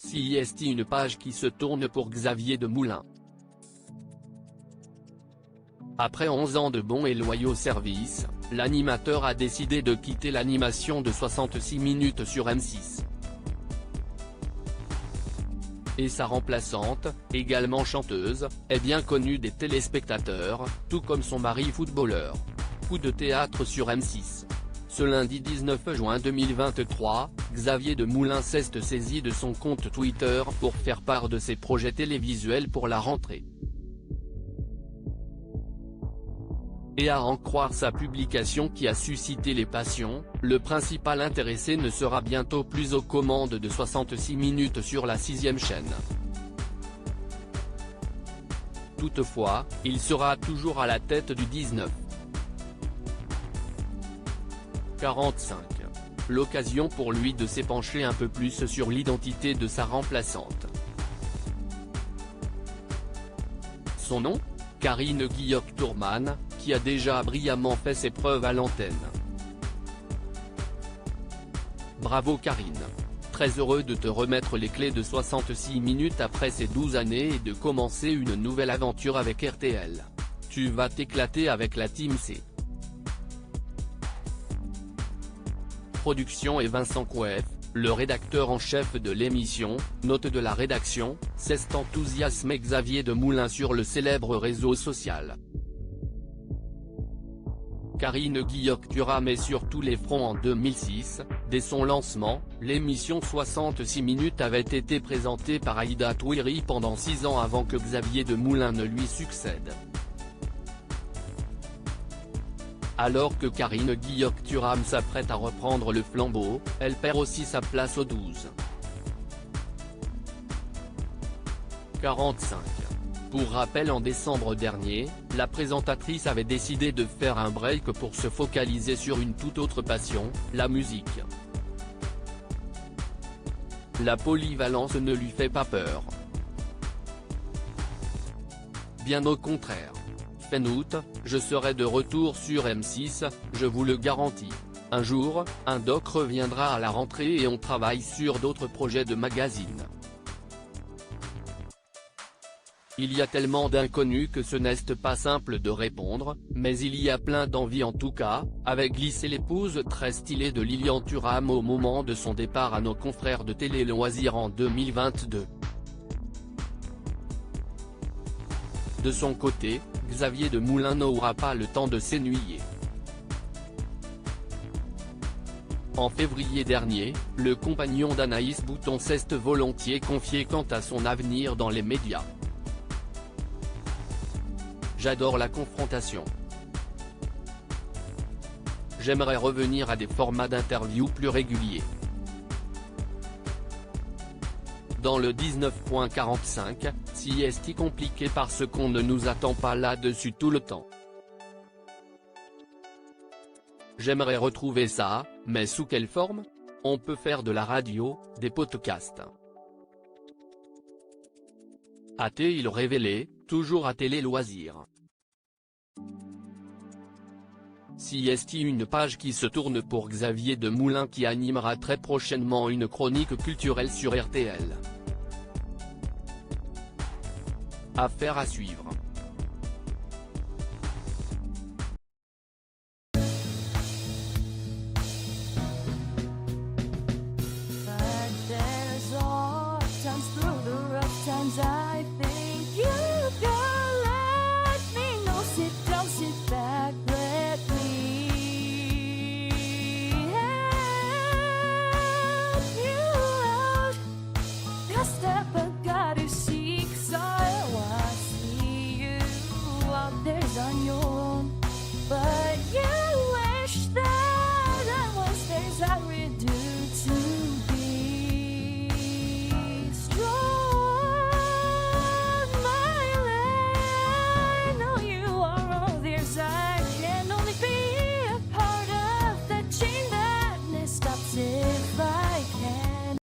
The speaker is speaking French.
CIST, une page qui se tourne pour Xavier Demoulin. Après 11 ans de bons et loyaux services, l'animateur a décidé de quitter l'animation de 66 minutes sur M6. Et sa remplaçante, également chanteuse, est bien connue des téléspectateurs, tout comme son mari footballeur. Coup de théâtre sur M6. Ce lundi 19 juin 2023, Xavier Demoulin s'est saisi de son compte Twitter pour faire part de ses projets télévisuels pour la rentrée. Et à en croire sa publication qui a suscité les passions, le principal intéressé ne sera bientôt plus aux commandes de 66 minutes sur la 6e chaîne. Toutefois, il sera toujours à la tête du 19:45. L'occasion pour lui de s'épancher un peu plus sur l'identité de sa remplaçante. Son nom ? Karine Guilloc-Tourman, qui a déjà brillamment fait ses preuves à l'antenne. Bravo Karine. Très heureux de te remettre les clés de 66 minutes après ces 12 années et de commencer une nouvelle aventure avec RTL. Tu vas t'éclater avec la Team C. Production et Vincent Couef, le rédacteur en chef de l'émission. Note de la rédaction, c'est enthousiasme Xavier Demoulin sur le célèbre réseau social. Karine Guilloc-Tourman est sur tous les fronts en 2006, dès son lancement, l'émission 66 minutes avait été présentée par Aïda Touiri pendant 6 ans avant que Xavier Demoulin ne lui succède. Alors que Karine Guilloc-Tourman s'apprête à reprendre le flambeau, elle perd aussi sa place au 12:45. Pour rappel, en décembre dernier, la présentatrice avait décidé de faire un break pour se focaliser sur une toute autre passion, la musique. La polyvalence ne lui fait pas peur. Bien au contraire. Fin août, je serai de retour sur M6, je vous le garantis. Un jour, un doc reviendra à la rentrée et on travaille sur d'autres projets de magazine. Il y a tellement d'inconnus que ce n'est pas simple de répondre, mais il y a plein d'envie en tout cas, avait glissé l'épouse très stylée de Lilian Thuram au moment de son départ à nos confrères de Télé Loisirs en 2022. De son côté, Xavier Demoulin n'aura pas le temps de s'ennuyer. En février dernier, le compagnon d'Anaïs Bouton s'est volontiers confié quant à son avenir dans les médias. J'adore la confrontation. J'aimerais revenir à des formats d'interview plus réguliers. Dans le 19:45, CIST compliqué parce qu'on ne nous attend pas là-dessus tout le temps. J'aimerais retrouver ça, mais sous quelle forme ? On peut faire de la radio, des podcasts. A-t-il révélé, toujours à Télé Loisirs. CIST, une page qui se tourne pour Xavier Demoulin qui animera très prochainement une chronique culturelle sur RTL. Affaire à suivre.